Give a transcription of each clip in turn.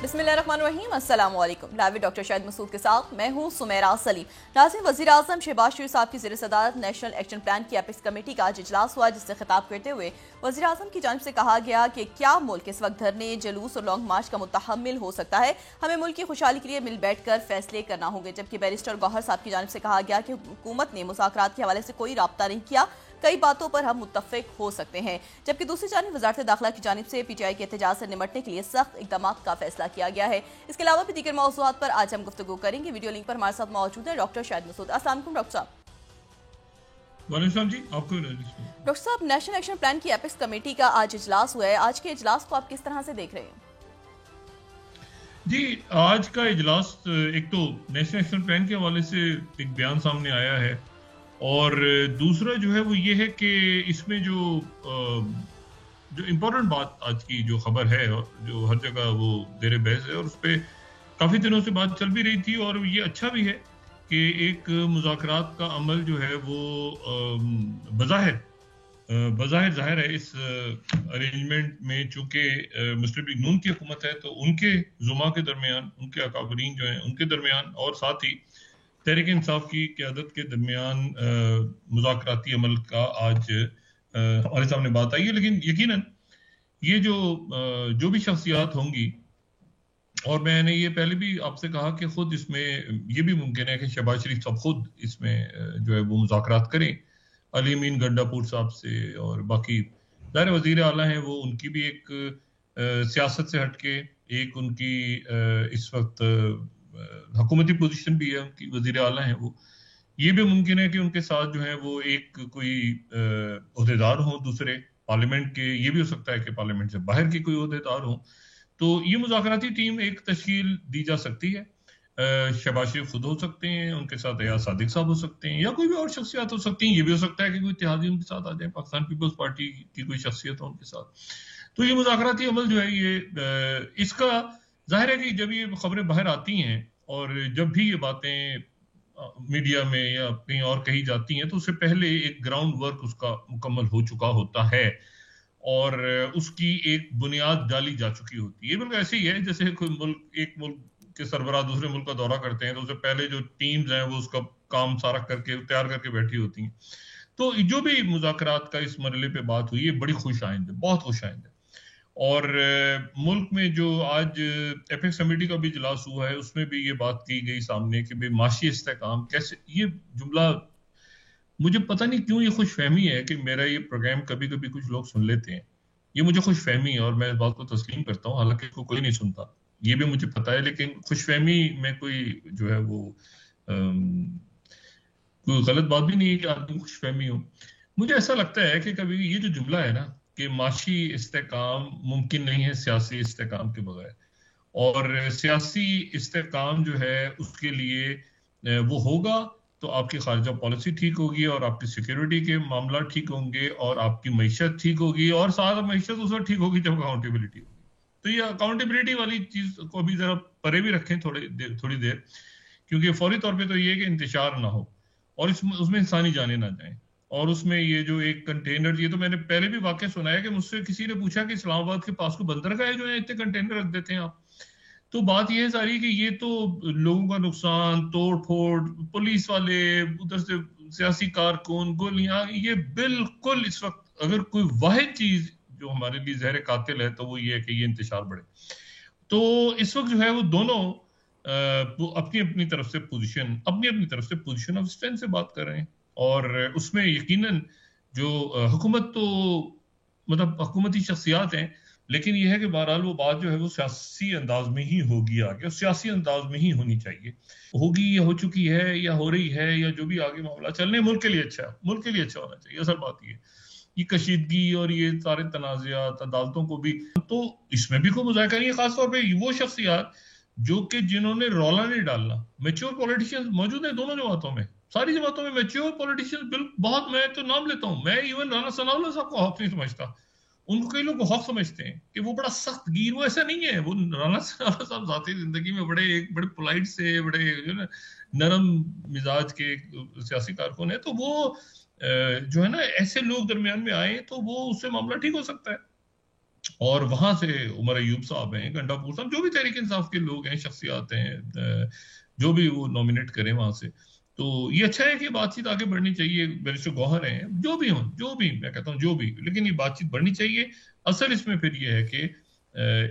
बिस्मिल्लाहिर्रहमानिर्रहीम, अस्सलाम वालेकुम। लाइव डॉक्टर शाहिद मसूद के साथ मैं हूँ सुमेरा सलीम। नाज़रीन, वज़ीर आज़म शहबाज शरीफ साहब की ज़ेर सदारत नेशनल एक्शन प्लान की एपिक्स कमेटी का आज इजलास हुआ, जिससे खिताब करते हुए वज़ीर आज़म की जानिब से कहा गया कि क्या मुल्क इस वक्त धरने, जुलूस और लॉन्ग मार्च का मुतहम्मिल हो सकता है। हमें मुल्क की खुशहाली के लिए मिल बैठ कर फैसले करना होंगे। जबकि बैरिस्टर गौहर साहब की जानिब से कहा गया कि हुकूमत ने मुज़ाकरात के हवाले से कोई राब्ता नहीं किया, कई बातों पर हम मुत्तफिक हो सकते हैं। जबकि दूसरी जानिब वज़ारत दाखिला की जानिब से पीटीआई के एहतजाज से निमटने के लिए सख्त इक़दाम का फैसला किया गया है। इसके अलावा भी दीगर मौज़ूआत पर आज हम गुफ्तगू करेंगे। वीडियो लिंक पर हमारे साथ मौजूद है डॉक्टर शाहिद मसूद। अस्सलाम वालेकुम डॉक्टर साहब। जी, आपको डॉक्टर साहब, नेशनल एक्शन प्लान की एपिक्स कमेटी का आज इजलास हुआ है। आज के इजलास को आप किस तरह से देख रहे हैं? जी, आज का इजलास एक तो नेशनल एक्शन प्लान के हवाले से एक बयान सामने आया है, और दूसरा जो है वो ये है कि इसमें जो इम्पोर्टेंट बात आज की जो खबर है, जो हर जगह वो ज़ेर बहस है और उस पर काफ़ी दिनों से बात चल भी रही थी, और ये अच्छा भी है कि एक मुज़ाकरात का अमल जो है वो बज़ाहिर ज़ाहिर है इस अरेंजमेंट में, चूंकि मुस्लिम लीग नून की हुकूमत है तो उनके जुमा के दरमियान, उनके अकाबरीन जो हैं उनके दरमियान, और साथ ही तहरीक इंसाफ की क़यादत के दरमियान मुज़ाकराती अमल का आज हमारे सामने बात आई है। लेकिन यकीनन ये जो भी शख्सियात होंगी, और मैंने ये पहले भी आपसे कहा कि खुद इसमें ये भी मुमकिन है कि शहबाज शरीफ साहब खुद इसमें जो है वो मुज़ाकरात करें अली अमीन गंडापुर साहब से, और बाकी ज़ाहिर वज़ीर आला हैं वो, उनकी भी एक सियासत से हटके एक उनकी इस वक्त हुकूमती पोजीशन भी है, उनकी वज़ीर आला हैं वो। ये भी मुमकिन है कि उनके साथ जो है वो एक कोई ओहदेदार हो दूसरे पार्लियामेंट के, ये भी हो सकता है कि पार्लियामेंट से बाहर के कोई ओहदेदार हो, तो ये मुज़ाकराती टीम एक तश्कील दी जा सकती है। शहबाज शरीफ खुद हो सकते हैं, उनके साथ एयाज सादिक साहब हो सकते हैं, या कोई भी और शख्सियत हो सकती हैं। ये भी हो सकता है कि कोई इत्तेहादी उनके साथ आ जाए, पाकिस्तान पीपल्स पार्टी की कोई शख्सियत हो उनके साथ। तो ये मुज़ाकराती अमल जो है ये इसका जाहिर है कि जब ये खबरें बाहर आती हैं और जब भी ये बातें मीडिया में या कहीं और कही जाती हैं, तो उससे पहले एक ग्राउंड वर्क उसका मुकम्मल हो चुका होता है और उसकी एक बुनियाद डाली जा चुकी होती है। ये बिल्कुल ऐसे ही है जैसे कोई एक मुल्क के सरबराह दूसरे मुल्क का दौरा करते हैं, तो उससे पहले जो टीम्स हैं वो उसका काम सारा करके तैयार करके बैठी होती हैं। तो जो भी मुज़ाकरात का इस मरहले पे बात हुई है, बड़ी खुश आइंद है, बहुत खुश आइंद है। और मुल्क में जो आज एपेक्स कमेटी का भी इजलास हुआ है, उसमें भी ये बात की गई सामने कि भाई माशी इस्तेहकाम कैसे, ये जुमला मुझे पता नहीं क्यों ये खुशफहमी है कि मेरा ये प्रोग्राम कभी कभी कुछ लोग सुन लेते हैं, ये मुझे खुशफहमी है और मैं इस बात को तस्लीम करता हूँ, हालांकि कोई नहीं सुनता, ये भी मुझे पता है, लेकिन खुशफहमी में कोई जो है वो कोई गलत बात भी नहीं है कि आदमी खुशफहमी हो। मुझे ऐसा लगता है कि कभी ये जो जुमला है ना कि माशी इस्तेहकाम मुमकिन नहीं है सियासी इस्तेहकाम के बगैर, और सियासी इस्तेहकाम जो है उसके लिए वो होगा तो आपकी खारजा पॉलिसी ठीक होगी और आपकी सिक्योरिटी के मामला ठीक होंगे और आपकी मईशत ठीक होगी, और साथ मईशत उस वक्त ठीक होगी जब अकाउंटेबिलिटी होगी। तो ये अकाउंटेबिलिटी वाली चीज को भी जरा परे भी रखें थोड़ी देर, क्योंकि फौरी तौर पे तो ये है कि इंतशार ना हो और उसमें इंसानी जाने ना जाए। और उसमें ये जो एक कंटेनर, ये तो मैंने पहले भी वाकया सुनाया कि मुझसे किसी ने पूछा कि इस्लामाबाद के पास को बंदरगाह है जो है इतने कंटेनर रख देते हैं आप। तो बात यह है सारी कि ये तो लोगों का नुकसान, तोड़ फोड़, पुलिस वाले, उधर से सियासी कारकुन, गोलियां, ये बिल्कुल इस वक्त अगर कोई वाहिद चीज जो हमारे लिए जहर कातिल है तो वो ये है कि ये इंतशार बढ़े। तो इस वक्त जो है वो दोनों अपनी अपनी तरफ से पोजीशन ऑफ स्ट्रेंथ से बात कर रहे हैं, और उसमें यकीनन जो हुकूमत तो मतलब हुकूमती शख्सियात हैं, लेकिन यह है कि बहरहाल वो बात जो है वो सियासी अंदाज में ही होगी आगे, और सियासी अंदाज में ही होनी चाहिए, होगी या हो चुकी है या हो रही है या जो भी आगे मामला चलने, मुल्क के लिए अच्छा होना चाहिए। असल बात ये कशीदगी और ये सारे तनाज़ात अदालतों को भी, तो इसमें भी कोई मुज़ाहिरा नहीं है, खासतौर पर वो शख्सियात जो कि जिन्होंने रौला नहीं डालना। मैच्योर पॉलिटिशियंस मौजूद हैं दोनों जमातों में, सारी जमातों में मैच्योर पॉलिटिशियंस बिल्कुल बहुत, मैं तो नाम लेता हूँ, मैं इवन राना सनाउल्लाह साहब को हक नहीं समझता, उनको कई लोग हक समझते हैं कि वो बड़ा सख्त गिर, वो ऐसा नहीं है। वो राना सनाउल्लाह साहब ज़ाती जिंदगी में बड़े पोलाइट से, बड़े नरम मिजाज के सियासी कारकुन है, तो वो जो है ना ऐसे लोग दरमियान में आए तो वो उससे मामला ठीक हो सकता है। और वहां से उमर अयूब साहब हैं, गंडापुर साहब, जो भी तहरीक इंसाफ के लोग हैं, शख्सियात हैं, जो भी वो नॉमिनेट करें वहां से। तो ये अच्छा है कि बातचीत आगे बढ़नी चाहिए। बैरिस्टर गौहर हैं, जो भी हों, जो भी, मैं कहता हूँ जो भी, लेकिन ये बातचीत बढ़नी चाहिए। असल इसमें फिर ये है कि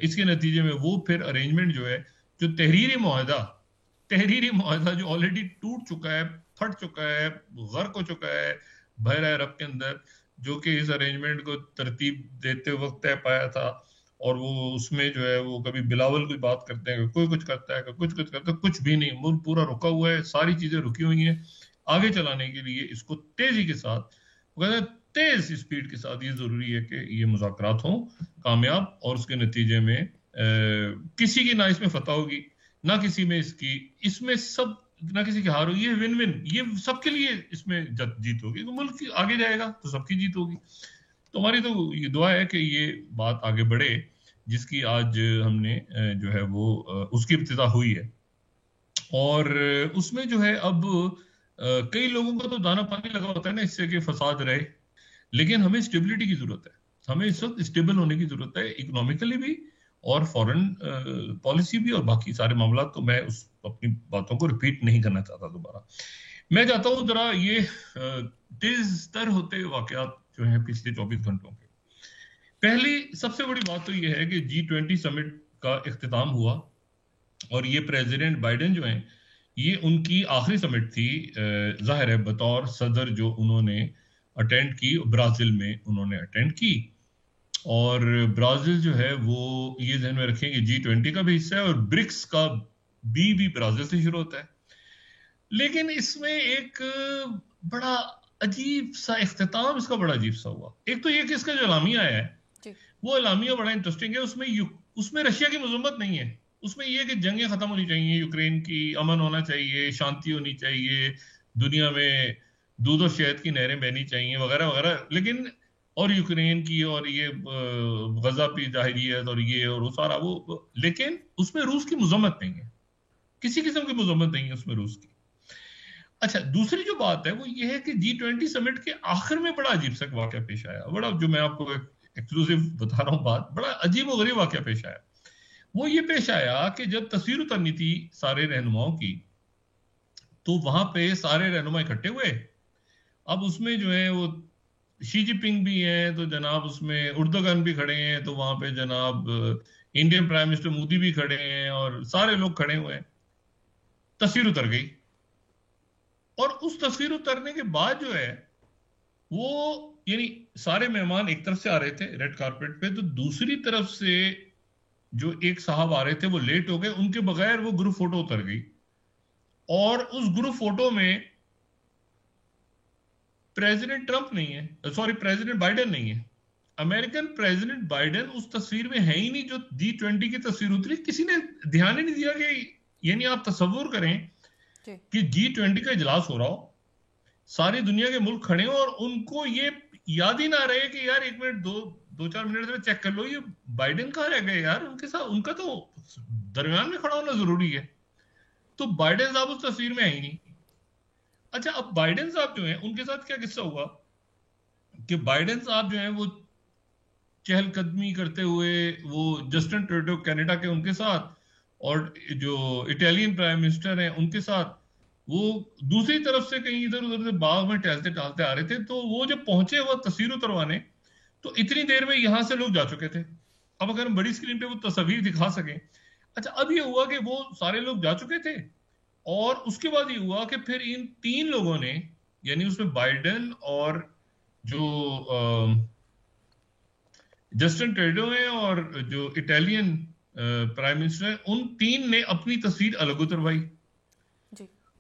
इसके नतीजे में वो फिर अरेंजमेंट जो है, जो तहरीरी मुआहदा जो ऑलरेडी टूट चुका है, फट चुका है, गर्क हो चुका है बहर अरब के अंदर, जो कि इस अरेंजमेंट को तरतीब देते वक्त तय पाया था, और वो उसमें जो है वो कभी बिलावल की बात करते हैं, कोई कुछ करता है, कुछ कुछ करता है, कुछ भी नहीं, मुल्क पूरा रुका हुआ है, सारी चीजें रुकी हुई हैं। आगे चलाने के लिए इसको तेजी के साथ, वो कहते हैं तेज स्पीड के साथ, ये जरूरी है कि ये मुज़ाकरात हों कामयाब, और उसके नतीजे में किसी की ना इसमें फतह होगी, ना किसी में इसकी, इसमें सब, ना किसी की हार होगी, ये विन विन, ये सबके लिए इसमें जीत होगी, तो मुल्क आगे जाएगा तो सबकी जीत होगी। तो हमारी तो ये दुआ है कि ये बात आगे बढ़े, जिसकी आज हमने जो है वो उसकी इब्तिदा हुई है। और उसमें जो है अब कई लोगों का तो दाना पानी लगा होता है ना इससे कि फसाद रहे, लेकिन हमें स्टेबिलिटी की जरूरत है। हमें इस वक्त स्टेबल होने की जरूरत है, इकोनॉमिकली भी और फॉरेन पॉलिसी भी, और बाकी सारे मामला। तो मैं उस अपनी बातों को रिपीट नहीं करना चाहता दोबारा। मैं चाहता हूं जरा ये तेज तर होते वाकयात जो हैं पिछले 24 घंटों के। पहली सबसे बड़ी बात तो ये है कि G20 समिट का इख्तिताम हुआ, और ये प्रेसिडेंट बाइडेन जो हैं, ये उनकी आखिरी समिट थी, जाहिर है बतौर सदर, जो उन्होंने अटेंड की, ब्राजील में उन्होंने अटेंड की। और ब्राजील जो है वो, ये ध्यान में रखें कि G20 का भी हिस्सा है, और ब्रिक्स का भी ब्राजील से शुरू होता है। लेकिन इसमें एक बड़ा अजीब सा इख्तिताम, इसका बड़ा अजीब सा हुआ। एक तो ये कि इसका जो एलामिया है, वो एलामिया बड़ा इंटरेस्टिंग है। उसमें रशिया की मजम्मत नहीं है, उसमें यह कि जंगें खत्म होनी चाहिए, यूक्रेन की अमन होना चाहिए, शांति होनी चाहिए, दुनिया में दूध और शहद की नहरें बहनी चाहिए, वगैरह वगैरह। लेकिन और यूक्रेन की, और ये गजा की जाहिरियत, और ये और वो सारा वो, लेकिन उसमें रूस की मजम्मत नहीं है, किसी किस्म की मजम्मत नहीं है उसमें रूस की। अच्छा, दूसरी जो बात है वो ये है कि G20 समिट के आखिर में बड़ा अजीब सा वाकया पेश आया, बड़ा, जो मैं आपको एक्सक्लूसिव बता रहा हूं बात, बड़ा अजीब और गरीब वाकया पेश आया। वो ये पेश आया कि जब तस्वीर उतरनी थी सारे रहनुमाओं की, तो वहां पे सारे रहनुमा इकट्ठे हुए। अब उसमें जो है वो शी जिनपिंग भी हैं, तो जनाब उसमें उर्दुगन भी खड़े हैं, तो वहां पे जनाब इंडियन प्राइम मिनिस्टर मोदी भी खड़े हैं, और सारे लोग खड़े हुए हैं। तस्वीर उतर गई, और उस तस्वीर उतरने के बाद जो है वो, यानी सारे मेहमान एक तरफ से आ रहे थे रेड कारपेट पे, तो दूसरी तरफ से जो एक साहब आ रहे थे वो लेट हो गए, उनके बगैर वो ग्रुप फोटो उतर गई। और उस ग्रुप फोटो में प्रेसिडेंट ट्रंप नहीं है, सॉरी प्रेसिडेंट बाइडेन नहीं है, अमेरिकन प्रेसिडेंट बाइडेन उस तस्वीर में है ही नहीं जो G20 की तस्वीर उतरी। किसी ने ध्यान ही नहीं दिया कि, यानी आप तस्वुर करें कि G20 का इजलास हो रहा हो, सारी दुनिया के मुल्क खड़े हो, और उनको ये याद ही ना रहे कि यार एक मिनट, दो चार मिनट में चेक कर लो ये बाइडेन कहाँ रह गए यार, उनके साथ, उनका तो दरमियान में खड़ा होना जरूरी है। तो बाइडेन साहब उस तस्वीर में है ही नहीं। अच्छा, अब बाइडेन साहब जो हैं उनके साथ क्या किस्सा हुआ कि बाइडेन साहब जो हैं वो चहलकदमी करते हुए, वो जस्टिन ट्रूडो कनाडा के, उनके साथ, और जो इटालियन प्राइम मिनिस्टर हैं उनके साथ, वो दूसरी तरफ से कहीं इधर उधर से बाग में टहलते टहलते आ रहे थे। तो वो जब पहुंचे वो तस्वीर उतरवाने, तो इतनी देर में यहां से लोग जा चुके थे। अब अगर हम बड़ी स्क्रीन पे वो तस्वीर दिखा सकें। अच्छा, अब ये हुआ कि वो सारे लोग जा चुके थे, और उसके बाद ये हुआ कि फिर इन तीन लोगों ने, यानी उसमें बाइडेन और जो जस्टिन ट्रूडो है, और जो इटालियन प्राइम मिनिस्टर है, उन तीन ने अपनी तस्वीर अलग उतरवाई।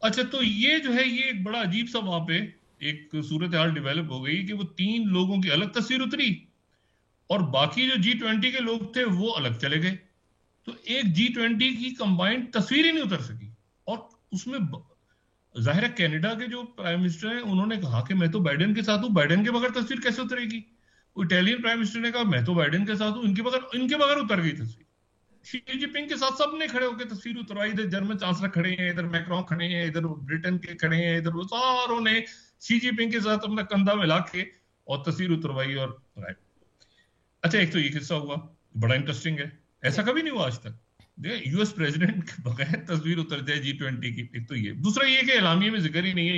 अच्छा, तो ये जो है ये एक बड़ा अजीब सा वहां पे एक सूरत हाल डेवलप हो गई कि वो तीन लोगों की अलग तस्वीर उतरी, और बाकी जो G20 के लोग थे वो अलग चले गए। तो एक G20 की कंबाइंड तस्वीर ही नहीं उतर सकी। और उसमें जाहिर है कनाडा के जो प्राइम मिनिस्टर हैं उन्होंने कहा कि मैं तो बाइडेन के साथ हूं, बाइडेन के बगैर तस्वीर कैसे उतरेगी। इटालियन प्राइम मिनिस्टर ने कहा मैं तो बाइडेन के साथ हूं, इनके बगैर उतर गई तस्वीर। शी जिनपिंग के साथ सबने खड़े होकर तस्वीर उतरवाई। इधर जर्मन चांसलर खड़े हैं, इधर मैक्रोन खड़े हैं, इधर ब्रिटेन के खड़े हैं, इधर वो सारों ने शी जिनपिंग के साथ अपना कंधा मिला के और तस्वीर उतरवाई और अच्छा, एक तो ये किस्सा हुआ, बड़ा इंटरेस्टिंग है, ऐसा कभी नहीं हुआ आज तक। यूएस प्रेसिडेंट के बगैर तस्वीर उतर जाए G20 की, एक तो ये। दूसरा ये कि एलामिया में जिक्र ही नहीं है,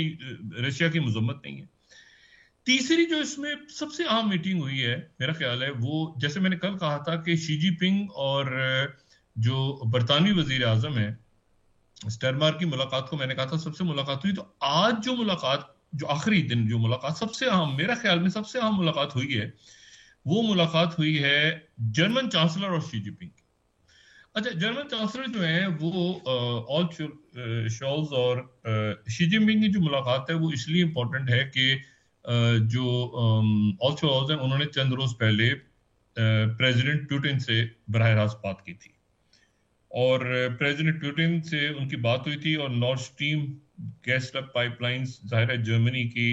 रशिया की मजम्मत नहीं है। तीसरी जो इसमें सबसे अहम मीटिंग हुई है मेरा ख्याल है, वो जैसे मैंने कल कहा था कि शी जिनपिंग और जो बरतानवी वजीर आजम है स्टरमार की मुलाकात को मैंने कहा था सबसे मुलाकात हुई, तो आज जो मुलाकात, जो आखिरी दिन जो मुलाकात सबसे अहम, मेरा ख्याल में सबसे अहम मुलाकात हुई है, वो मुलाकात हुई है जर्मन चांसलर और शी जिनपिंग की। अच्छा, जर्मन चांसलर जो है वो ऑल शॉल्स और शी जिनपिंग की जो मुलाकात है वो इसलिए इंपॉर्टेंट है कि जो ऑल शॉल्स हैं उन्होंने चंद रोज पहले प्रेसिडेंट पुतिन से बराह रास्त बात की थी, और प्रेसिडेंट पुतिन से उनकी बात हुई थी, और नॉर्थ स्ट्रीम गैस पाइपलाइंस जाहिर है जर्मनी की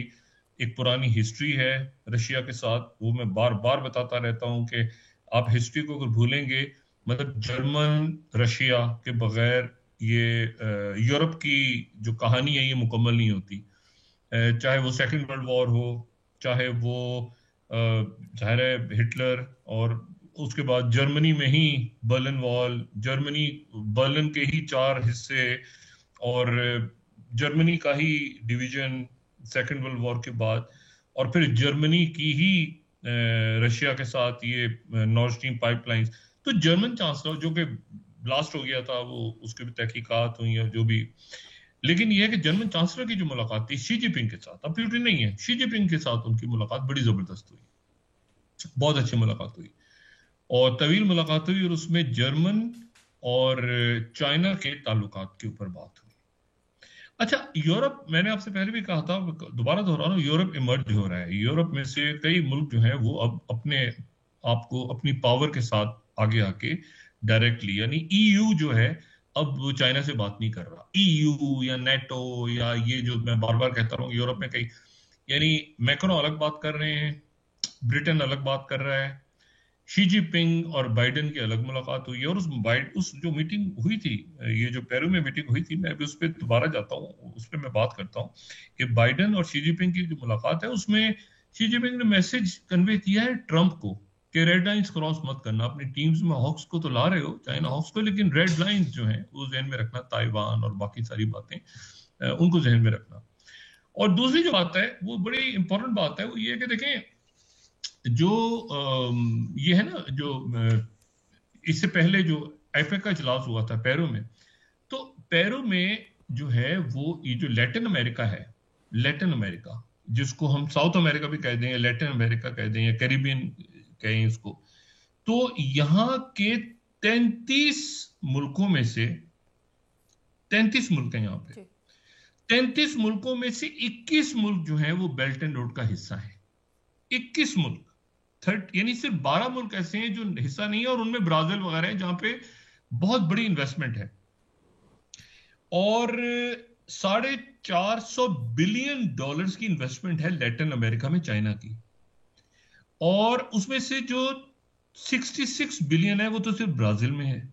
एक पुरानी हिस्ट्री है रशिया के साथ। वो मैं बार बार बताता रहता हूं कि आप हिस्ट्री को अगर भूलेंगे, मतलब जर्मन रशिया के बगैर ये यूरोप की जो कहानी है ये मुकम्मल नहीं होती। चाहे वो सेकेंड वर्ल्ड वॉर हो, चाहे वो जाहिर है हिटलर, और उसके बाद जर्मनी में ही बर्लिन वॉल, जर्मनी बर्लिन के ही 4 हिस्से, और जर्मनी का ही डिवीजन सेकेंड वर्ल्ड वॉर के बाद, और फिर जर्मनी की ही रशिया के साथ ये नॉर्थ स्ट्रीम पाइपलाइंस। तो जर्मन चांसलर जो कि ब्लास्ट हो गया था, वो उसके भी तहकीकात हुई है जो भी, लेकिन यह है कि जर्मन चांसलर की जो मुलाकात थी शी जिनपिंग के साथ, अब पुतिन नहीं है, शी जिनपिंग के साथ उनकी मुलाकात बड़ी जबरदस्त हुई, बहुत अच्छी मुलाकात हुई और तवील मुलाकात हुई, और उसमें जर्मन और चाइना के ताल्लुकात के ऊपर बात हुई। अच्छा, यूरोप, मैंने आपसे पहले भी कहा था, दोबारा दोहरा रहा हूं, यूरोप इमर्ज हो रहा है। यूरोप में से कई मुल्क जो हैं वो अब अपने आप को अपनी पावर के साथ आगे आके डायरेक्टली, यानी ईयू जो है अब वो चाइना से बात नहीं कर रहा। ईयू या नेटो या ये जो मैं बार बार कहता रहा हूँ, यूरोप में कई, यानी मैक्रो अलग बात कर रहे हैं, ब्रिटेन अलग बात कर रहा है, शी जिनपिंग और बाइडेन की अलग मुलाकात हुई है, और उस जो मीटिंग हुई थी, ये जो पेरू में मीटिंग हुई थी, मैं भी उस पर दोबारा जाता हूँ, उस पर मैं बात करता हूँ कि बाइडेन और शी जिनपिंग की जो मुलाकात है उसमें शी जिनपिंग ने मैसेज कन्वे किया है ट्रंप को कि रेड लाइंस क्रॉस मत करना। अपनी टीम्स में हॉक्स को तो ला रहे हो, चाइना हॉक्स को, लेकिन रेड लाइंस जो हैं वो जहन में रखना, ताइवान और बाकी सारी बातें उनको जहन में रखना। और दूसरी जो बात है वो बड़ी इंपॉर्टेंट बात है, वो ये है कि देखें, जो ये है ना, जो इससे पहले जो APEC का इजलास हुआ था पेरू में, तो पेरू में जो है वो ये जो लैटिन अमेरिका है, लैटिन अमेरिका जिसको हम साउथ अमेरिका भी कह दें या लैटिन अमेरिका कह दें या कैरिबियन कहें इसको, तो यहाँ के 33 मुल्कों में से 33 मुल्क हैं यहाँ पे, 33 मुल्कों में से 21 मुल्क जो हैं वो बेल्ट एंड रोड का हिस्सा है। 21 मुल्क, यानी सिर्फ 12 मुल्क ऐसे हैं जो हिस्सा नहीं है, और उनमें ब्राजील वगैरह है जहां पे बहुत बड़ी इन्वेस्टमेंट है, और $450 बिलियन की इन्वेस्टमेंट है लैटिन अमेरिका में चाइना की, और उसमें से जो 66 बिलियन है वो तो सिर्फ ब्राजील में है।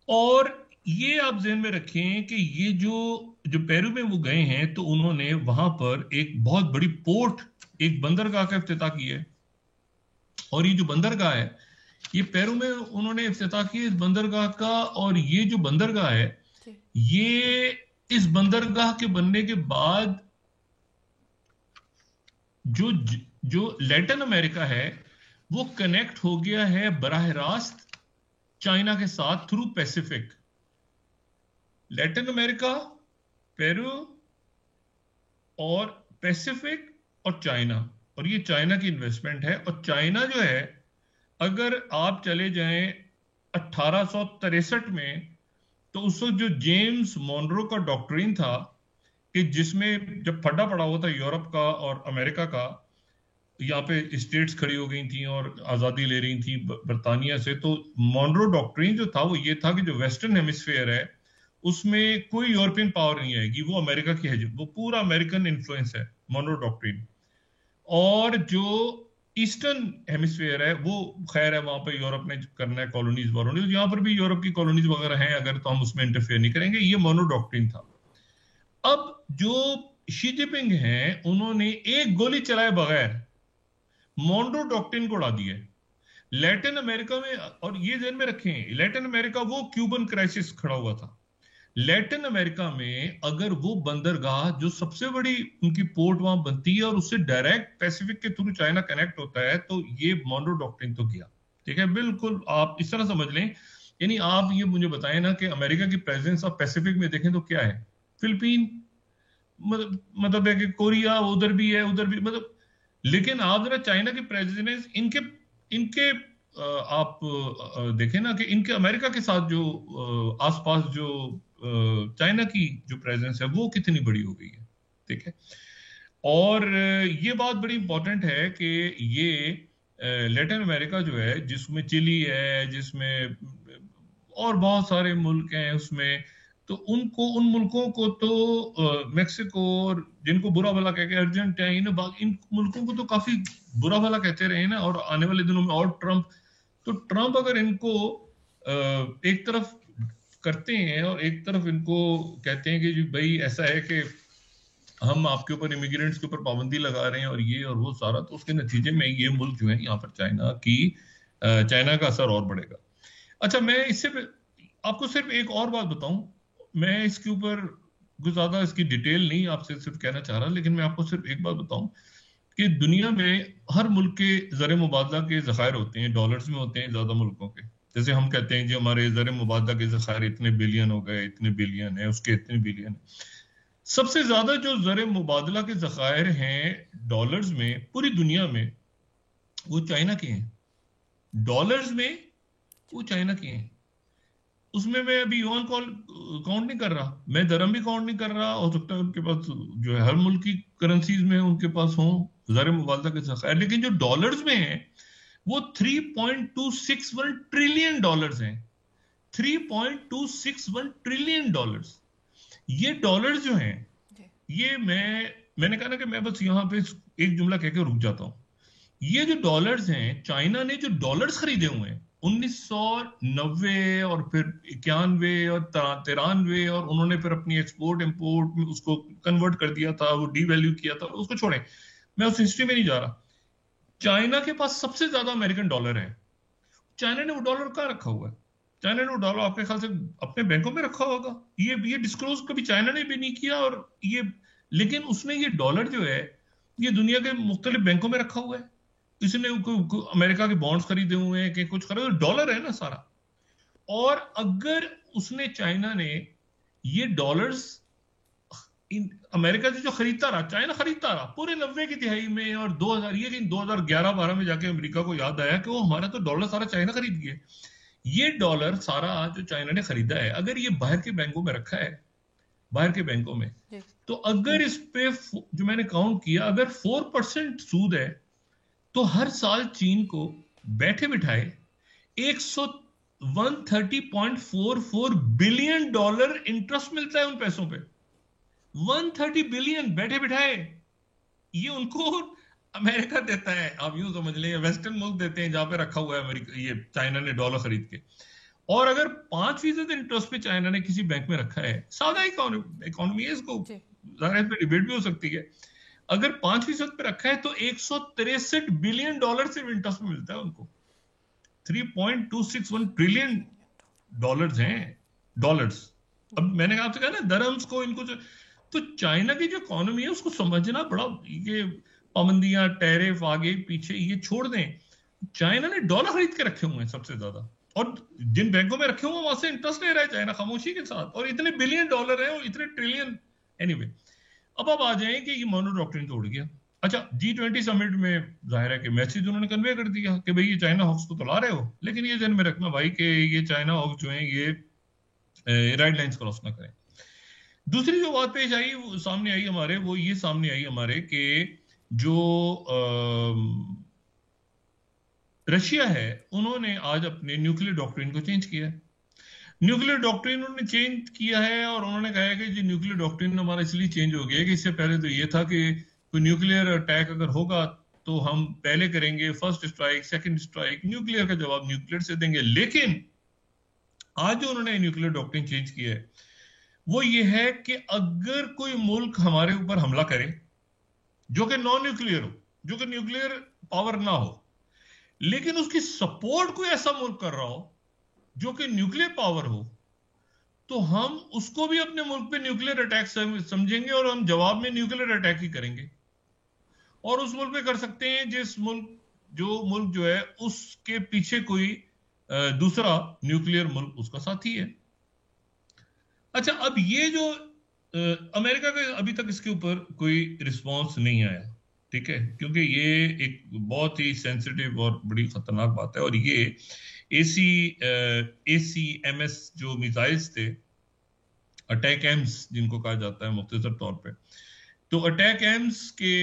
और ये आप ध्यान में रखें कि ये जो पेरू में वो गए हैं, तो उन्होंने वहां पर एक बहुत बड़ी पोर्ट, एक बंदरगाह का इफ्तिताह किया है, और ये जो बंदरगाह है ये पेरू में उन्होंने इफ्तिताह किया इस बंदरगाह का, और ये जो बंदरगाह है ये इस बंदरगाह के बनने के बाद जो लैटिन अमेरिका है वो कनेक्ट हो गया है बराह रास्त चाइना के साथ through Pacific. Latin America, Peru और पैसिफिक और चाइना, और ये चाइना की इन्वेस्टमेंट है। और चाइना जो है, अगर आप चले जाएं 1863 में, तो उस वक्त जो जेम्स मोनरो का डॉक्ट्रिन था कि जिसमें जब फड्डा पड़ा हुआ था यूरोप का और अमेरिका का, यहाँ पे स्टेट्स खड़ी हो गई थी और आजादी ले रही थी बरतानिया से, तो मोनरो डॉक्ट्रिन जो था वो ये था कि जो वेस्टर्न हेमिस्फीयर है उसमें कोई यूरोपियन पावर नहीं आएगी, वो अमेरिका की है, वो पूरा अमेरिकन इन्फ्लुएंस है, मोनरो डॉक्ट्रिन। और जो ईस्टर्न हेमिस्फीयर है वो खैर है, वहां पे यूरोप ने करना है कॉलोनीज वॉलोनीज, यहाँ पर भी यूरोप की कॉलोनीज वगैरह हैं, अगर तो हम उसमें इंटरफेयर नहीं करेंगे, ये मोनो डॉक्ट्रिन था। अब जो शी जिनपिंग हैं उन्होंने एक गोली चलाए बगैर मोनरो डॉक्ट्रिन को उड़ा दिया, लैटिन अमेरिका में, और ये ध्यान में रखें, लैटिन अमेरिका वो क्यूबन क्राइसिस खड़ा हुआ था। लैटिन अमेरिका में अगर वो बंदरगाह जो सबसे बड़ी उनकी पोर्ट वहां बनती है और उससे डायरेक्ट पैसिफिक के थ्रू चाइना कनेक्ट होता है, तो ये मॉनरो डॉक्ट्रिन तो गया। ठीक है, बिल्कुल आप इस तरह समझ लें। यानी आप ये मुझे बताएं ना कि अमेरिका की प्रेजेंस आप पैसिफिक में देखें तो क्या है, फिलीपीन, मतलब है कि कोरिया उधर भी है, उधर भी, मतलब। लेकिन आप जरा चाइना की प्रेजेंस इनके इनके आप देखें ना कि इनके अमेरिका के साथ जो आसपास जो चाइना की जो प्रेजेंस है वो कितनी बड़ी हो गई है। ठीक है, और ये बात बड़ी इंपॉर्टेंट है कि ये लैटिन अमेरिका जो है, जिसमें चिली है, जिसमें और बहुत सारे मुल्क हैं उसमें, तो उनको, उन मुल्कों को तो मेक्सिको, और जिनको बुरा भला कह के अर्जेंटीना, इन मुल्कों को तो काफी बुरा भला कहते रहे ना, और आने वाले दिनों में, और ट्रंप अगर इनको एक तरफ करते हैं और एक तरफ इनको कहते हैं कि जी भाई ऐसा है कि हम आपके ऊपर इमिग्रेंट्स के ऊपर पाबंदी लगा रहे हैं और ये और वो सारा, तो उसके नतीजे में ये मुल्क जो है यहाँ पर चाइना का असर और बढ़ेगा। अच्छा, मैं इससे आपको सिर्फ एक और बात बताऊं, मैं इसके ऊपर कुछ ज्यादा इसकी डिटेल नहीं आपसे सिर्फ कहना चाह रहा, लेकिन मैं आपको सिर्फ एक बात बताऊं कि दुनिया में हर मुल्क के ज़र मुबादला के ज़खायर होते हैं, डॉलर्स में होते हैं ज्यादा मुल्कों के। जैसे हम कहते हैं जी हमारे ज़र मुबादला के ज़खायर इतने बिलियन हो गए, इतने बिलियन है, उसके इतने बिलियन है। सबसे ज्यादा जो ज़र मुबादला के ज़खायर हैं डॉलर्स में पूरी दुनिया में, वो चाइना के हैं। डॉलर्स में वो चाइना के हैं। उसमें मैं अभी युआन कॉल काउंट नहीं कर रहा, मैं दरम भी काउंट नहीं कर रहा। हो सकता है उनके पास जो है हर मुल्क की करेंसीज में उनके पास हो ज़र मुबादला के ज़खायर, लेकिन जो डॉलर्स में है वो 3.261 ट्रिलियन डॉलर्स हैं। 3.261 ट्रिलियन डॉलर्स। ये डॉलर्स जो हैं, ये मैंने कहा ना कि मैं बस यहां पे एक जुमला कहकर रुक जाता हूं। ये जो डॉलर्स हैं, चाइना ने जो डॉलर्स खरीदे हुए हैं 1990 और फिर 91 और 93, और उन्होंने फिर अपनी एक्सपोर्ट इंपोर्ट में उसको कन्वर्ट कर दिया था, वो डीवैल्यू किया था, उसको छोड़ें, मैं उस हिस्ट्री में नहीं जा रहा। चाइना के पास सबसे ज्यादा अमेरिकन डॉलर है। चाइना ने वो डॉलर कहाँ रखा हुआ है? चाइना ने वो डॉलर आपके ख्याल से अपने बैंकों में रखा होगा? ये डिस्क्लोज कभी चाइना ने भी नहीं किया, और ये, लेकिन उसने ये डॉलर जो है ये दुनिया के मुख्तलिफ बैंकों में रखा हुआ है। इसने अमेरिका के बॉन्ड्स खरीदे हुए हैं कि कुछ खरीदे, डॉलर है ना सारा। और अगर उसने, चाइना ने ये डॉलर्स अमेरिका से जो खरीदता रहा, चाइना खरीदता रहा पूरे 90 की तिहाई में, और 2000, ये कि 2011-12 में जाके अमेरिका को याद आया कि वो हमारा तो डॉलर सारा चाइना खरीद गया। ये डॉलर सारा जो चाइना ने खरीदा है, अगर ये बाहर के बैंकों में रखा है, बाहर के बैंकों में, तो अगर इस पे जो मैंने काउंट किया, अगर 4% सूद है, तो हर साल चीन को बैठे बिठाए 130.44 बिलियन डॉलर इंटरेस्ट मिलता है उन पैसों पे। 130 बिलियन बैठे बिठाए, ये उनको अमेरिका देता है। आप यूं समझ लें, वेस्टर्न मुल्क देते हैं जहां पे रखा हुआ है अमेरिका, ये चाइना ने डॉलर खरीद के। और अगर 5% इंटरेस्ट पे चाइना ने किसी बैंक में रखा है, सादा इकोनॉमी है, इसको जाहिर है डिबेट भी हो सकती है, अगर 5% पे रखा है तो 163 बिलियन डॉलर सिर्फ इंटरेस्ट में मिलता है उनको। 3.261 ट्रिलियन डॉलर्स हैं, डॉलर्स। अब मैंने आपसे कहा ना दरम्स को, इनको जो, तो चाइना की जो इकोनॉमी है उसको समझना बड़ा, ये पाबंदियां, टैरिफ, आगे पीछे ये छोड़ दें, चाइना ने डॉलर खरीद के रखे हुए हैं सबसे ज्यादा, और जिन बैंकों में रखे हुए वहां से इंटरेस्ट ले रहा है चाइना खामोशी के साथ, और इतने बिलियन डॉलर है और इतने ट्रिलियन। एनीवे, अब आप आ जाएं कि ये मोनो डॉक्ट्रिन तो उड़ गया। अच्छा, G20 समिट में जाहिर है कि मैसेज उन्होंने कन्वे कर दिया कि भाई ये चाइना हॉक्स को तो ला रहे हो, लेकिन ये ध्यान में रखना भाई कि ये चाइना हॉक्स जो है ये रेड लाइंस क्रॉस ना करें। दूसरी जो बात पेश आई, वो सामने आई हमारे, वो ये सामने आई हमारे कि जो रशिया है, उन्होंने आज अपने न्यूक्लियर डॉक्ट्रिन को चेंज किया है। न्यूक्लियर डॉक्ट्रिन उन्होंने चेंज किया है, और उन्होंने कहा है कि जो न्यूक्लियर डॉक्ट्रिन हमारा इसलिए चेंज हो गया है कि इससे पहले तो ये था कि कोई न्यूक्लियर अटैक अगर होगा तो हम पहले करेंगे first strike, second strike, nuclear का जवाब न्यूक्लियर से देंगे। लेकिन आज जो उन्होंने न्यूक्लियर डॉक्ट्रिन चेंज किया है वो ये है कि अगर कोई मुल्क हमारे ऊपर हमला करे जो कि नॉन न्यूक्लियर हो, जो कि न्यूक्लियर पावर ना हो, लेकिन उसकी सपोर्ट कोई ऐसा मुल्क कर रहा हो जो कि न्यूक्लियर पावर हो, तो हम उसको भी अपने मुल्क पे न्यूक्लियर अटैक समझेंगे और हम जवाब में न्यूक्लियर अटैक ही करेंगे। और उस मुल्क पे कर सकते हैं जो मुल्क जो है उसके पीछे कोई दूसरा न्यूक्लियर मुल्क उसका साथी है। अच्छा, अब ये जो अमेरिका का अभी तक इसके ऊपर कोई रिस्पांस नहीं आया, ठीक है, क्योंकि ये एक बहुत ही सेंसिटिव और बड़ी खतरनाक बात है। और ये ACMS जो मिसाइल्स थे, अटैक एम्स जिनको कहा जाता है मुख्तसर तौर पे, तो अटैक एम्स के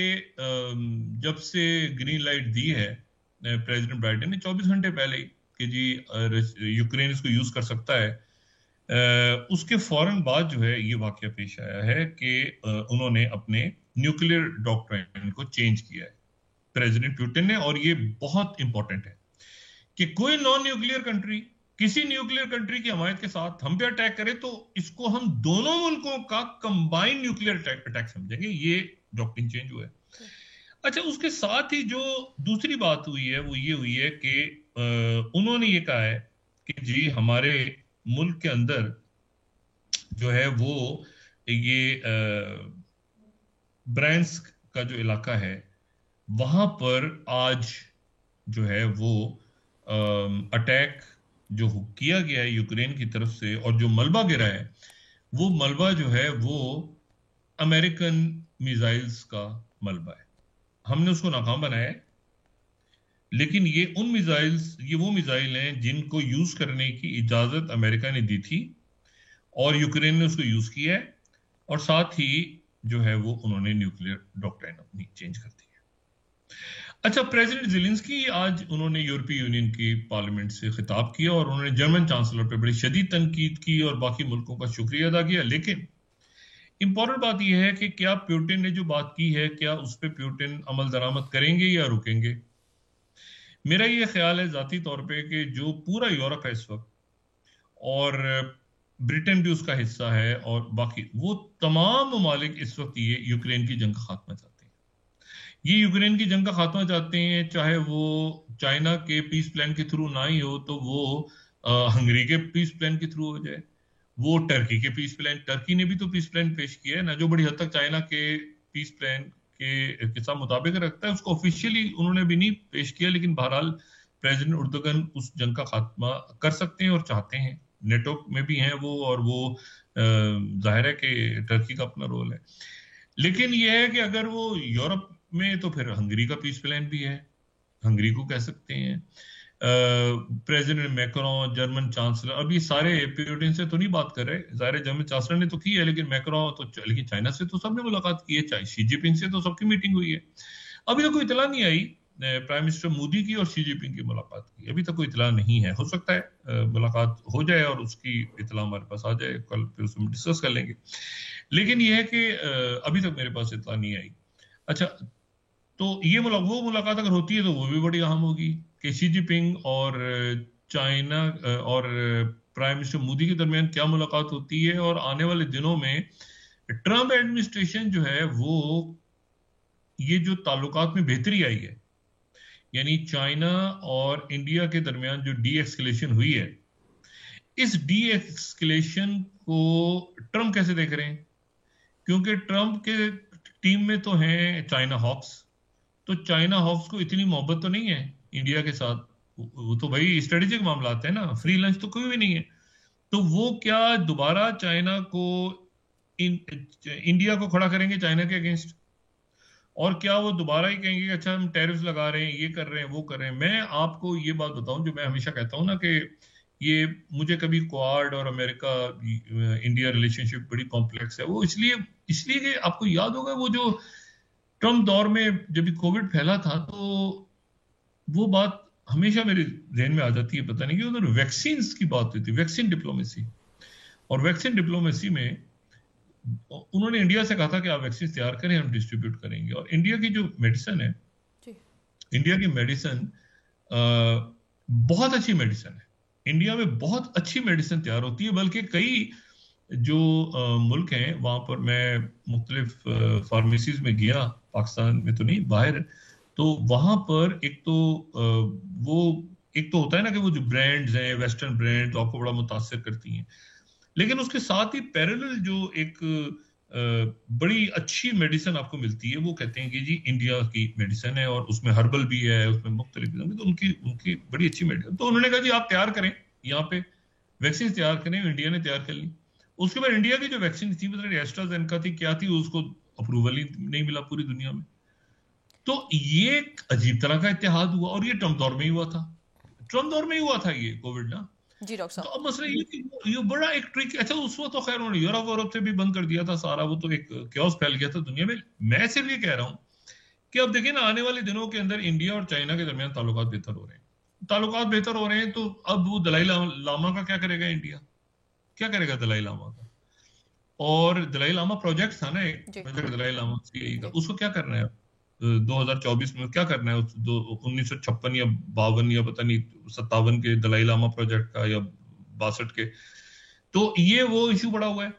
जब से ग्रीन लाइट दी है प्रेसिडेंट बाइडेन ने 24 घंटे पहले ही कि जी यूक्रेन इसको यूज कर सकता है, उसके फौरन बाद जो है ये वाकया पेश आया है कि उन्होंने अपने न्यूक्लियर डॉक्ट्रिन को चेंज किया है प्रेसिडेंट पुतिन ने। और ये बहुत इंपॉर्टेंट है कि कोई नॉन न्यूक्लियर कंट्री किसी न्यूक्लियर कंट्री की हमायत के साथ हम पे अटैक करे तो इसको हम दोनों मुल्कों का कंबाइंड न्यूक्लियर अटैक समझेंगे। ये डॉक्ट्रिन चेंज हुआ है। अच्छा, उसके साथ ही जो दूसरी बात हुई है वो ये हुई है कि उन्होंने ये कहा है कि जी हमारे मुल्क के अंदर जो है वो ये ब्रांस्क का जो इलाका है वहां पर आज जो है वो अटैक जो किया गया है यूक्रेन की तरफ से, और जो मलबा गिरा है वो मलबा जो है वो अमेरिकन मिसाइल्स का मलबा है। हमने उसको नाकाम बनाया है, लेकिन ये वो मिसाइल हैं जिनको यूज करने की इजाजत अमेरिका ने दी थी और यूक्रेन ने उसको यूज किया है, और साथ ही जो है वो उन्होंने न्यूक्लियर डॉक्ट्रिन अपनी चेंज कर दी है। अच्छा, प्रेसिडेंट ज़ेलेंस्की आज उन्होंने यूरोपीय यूनियन की पार्लियामेंट से खिताब किया और उन्होंने जर्मन चांसलर पर बड़ी शदीद तनकीद की और बाकी मुल्कों का शुक्रिया अदा किया। लेकिन इंपॉर्टेंट बात यह है कि क्या पुतिन ने जो बात की है, क्या उस पर पुतिन अमल दरामद करेंगे या रुकेंगे? मेरा यह ख्याल है जाती तौर पे कि जो पूरा यूरोप है इस वक्त, और ब्रिटेन भी उसका हिस्सा है, और बाकी वो तमाम ममालिक इस वक्त ये यूक्रेन की जंग का खात्मा चाहते हैं। ये यूक्रेन की जंग का खात्मा चाहते हैं, चाहे वो चाइना के पीस प्लान के थ्रू ना ही हो तो वो हंगरी के पीस प्लान के थ्रू हो जाए, वो टर्की के पीस प्लान, टर्की ने भी तो पीस प्लान पेश किया है ना, जो बड़ी हद तक चाइना के पीस प्लान के साथ मुताबिक रखता है। उसको ऑफिशियली उन्होंने भी नहीं पेश किया, लेकिन बहरहाल प्रेसिडेंट उर्दुगन उस जंग का खात्मा कर सकते हैं और चाहते हैं। नेटो में भी हैं वो, और वो जाहिर है कि टर्की का अपना रोल है। लेकिन यह है कि अगर वो यूरोप में, तो फिर हंगरी का पीस प्लान भी है, हंगरी को कह सकते हैं। प्रेसिडेंट मैक्रोन, जर्मन चांसलर, अभी सारे पुतिन से तो नहीं बात कर रहे, ज़ाहिर है जर्मन चांसलर ने तो की है, लेकिन मैक्रोन तो, लेकिन चाइना से तो सबने मुलाकात की है, चाहे शी जिनपिंग से तो सबकी मीटिंग हुई है। अभी तक कोई इतला नहीं आई प्राइम मिनिस्टर मोदी की और शी जिनपिंग की मुलाकात की, अभी तक कोई इतला नहीं है। हो सकता है मुलाकात हो जाए और उसकी इतला हमारे पास आ जाए, कल फिर उसमें डिस्कस कर लेंगे। लेकिन यह है कि अभी तक मेरे पास इतला नहीं आई। अच्छा, तो ये वो मुलाकात अगर होती है तो वो भी बड़ी अहम होगी कि शी जिनपिंग और चाइना और प्राइम मिनिस्टर मोदी के दरमियान क्या मुलाकात होती है, और आने वाले दिनों में ट्रंप एडमिनिस्ट्रेशन जो है वो ये जो ताल्लुकात में बेहतरी आई है, यानी चाइना और इंडिया के दरमियान जो डी एक्सकलेशन हुई है, इस डी एक्सकलेशन को ट्रंप कैसे देख रहे हैं? क्योंकि ट्रंप के टीम में तो हैं चाइना हॉक्स, तो चाइना हॉक्स को इतनी मोहब्बत तो नहीं है इंडिया के साथ, वो तो भाई स्ट्रेटेजिक मामला है ना, फ्री लंच तो कोई भी नहीं है। तो वो क्या दोबारा चाइना को इंडिया को खड़ा करेंगे चाइना के अगेंस्ट? और क्या वो दोबारा ही कहेंगे अच्छा हम टैरिफ्स लगा रहे हैं, ये कर रहे हैं, वो कर रहे हैं? मैं आपको ये बात बताऊं जो मैं हमेशा कहता हूं ना, कि ये मुझे कभी क्वाड और अमेरिका इंडिया रिलेशनशिप बड़ी कॉम्प्लेक्स है। वो इसलिए कि आपको याद होगा वो जो ट्रंप दौर में जब कोविड फैला था, तो वो बात हमेशा मेरे ध्यान में आ जाती है, पता नहीं कि उधर वैक्सीन की बात हुई थी, वैक्सीन डिप्लोमेसी। और वैक्सीन डिप्लोमेसी में उन्होंने इंडिया से कहा था कि आप वैक्सीन तैयार करें, हम डिस्ट्रीब्यूट करेंगे। और इंडिया की जो मेडिसिन है, इंडिया की मेडिसिन बहुत अच्छी मेडिसिन है, इंडिया में बहुत अच्छी मेडिसिन तैयार होती है। बल्कि कई जो मुल्क हैं वहां पर मैं मुख्तलिफ फार्मेसीज में गया, पाकिस्तान में तो नहीं, बाहर, तो वहां पर वो एक तो होता है ना कि वो जो ब्रांड्स हैं वेस्टर्न ब्रांड आपको बड़ा मुतासिर करती हैं, लेकिन उसके साथ ही पैरेलल जो एक बड़ी अच्छी मेडिसिन आपको मिलती है, वो कहते हैं कि जी इंडिया की मेडिसिन है और उसमें हर्बल भी है, उसमें मुख्तलिफ किस्म की, तो उनकी उनकी बड़ी अच्छी मेडिसिन। तो उन्होंने कहा जी आप तैयार करें, यहाँ पे वैक्सीन तैयार करें। इंडिया ने तैयार कर ली। उसके बाद इंडिया की जो वैक्सीन थी मतलब एस्ट्राजेनेका थी क्या थी, उसको अप्रूवल ही नहीं मिला पूरी दुनिया में। तो ये एक अजीब तरह का इत्तेहाद हुआ, और ये ट्रम्प दौर में ही हुआ था। ट्रम्प दौर में ही हुआ था ये कोविड ना। जी डॉक्टर तो साहब। अब मसला ये कि ये बड़ा एक ट्रिक। अच्छा उस वक्त तो खैर उन्होंने यूरोप से भी बंद कर दिया था सारा, वो तो एक क्योस फैल गया था दुनिया में। मैं सिर्फ ये कह रहा हूं कि अब देखिए ना, आने वाले दिनों के अंदर इंडिया और चाइना के दरमियान ताल्लुकात बेहतर हो रहे हैं। ताल्लुकात बेहतर हो रहे हैं, तो अब वो दलाई लामा का क्या करेगा इंडिया, क्या करेगा दलाई लामा का? और दलाई लामा प्रोजेक्ट था ना, एक जी प्रोजेक्ट दलाई लामा सीआई का, जी उसको क्या करना है 2024 में क्या करना है उस 1956 या 52 या पता नहीं 57 के दलाई लामा प्रोजेक्ट का, या 62 के। तो ये वो इशू बड़ा हुआ है।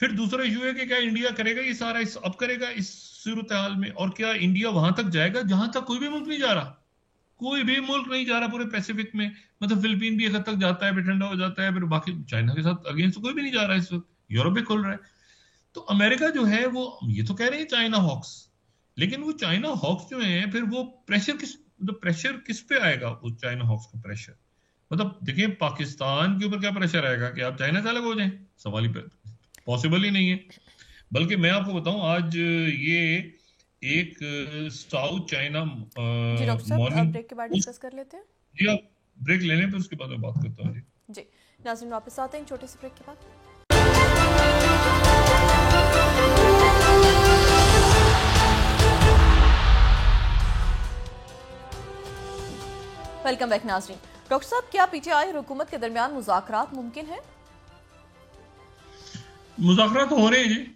फिर दूसरा इशू है कि क्या इंडिया करेगा ये सारा, अब करेगा इस सूरत हाल में, और क्या इंडिया वहां तक जाएगा जहां तक कोई भी मुल्क नहीं जा रहा? कोई भी मुल्क नहीं जा रहा पूरे पैसिफिक में। मतलब फिलीपीन भी एक हद तक जाता है, फिर ठंडा हो जाता है, फिर बाकी चाइना के साथ अगेंस्ट कोई भी नहीं जा रहा है इस वक्त। यूरोप भी खुल रहा है। तो अमेरिका जो है वो ये तो कह रहे हैं चाइना हॉक्स, लेकिन वो चाइना हॉक्स जो है फिर वो प्रेशर किस पे आएगा? वो चाइना हॉक्स का प्रेशर मतलब देखिए पाकिस्तान के ऊपर क्या प्रेशर आएगा कि आप चाइना से अलग हो जाएं? सवाल ही पॉसिबल ही नहीं है। बल्कि मैं आपको बताऊं, आज ये एक साउथ चाइना जी डॉक्टर साहब, मॉर्निंग ब्रेक के बाद पोस्ट। डिस्कस कर लेते हैं। जी आप ब्रेक ले लें, फिर उसके बाद मैं बात करता हूँ जी। जी नाज़रीन, वापस आते हैं छोटे से ब्रेक के बाद। वेलकम बैक नाज़रीन। डॉक्टर साहब, क्या पीटीआई और हुकूमत के दरमियान मुज़ाकरात मुमकिन है? मुज़ाकरात तो हो रहे हैं जी,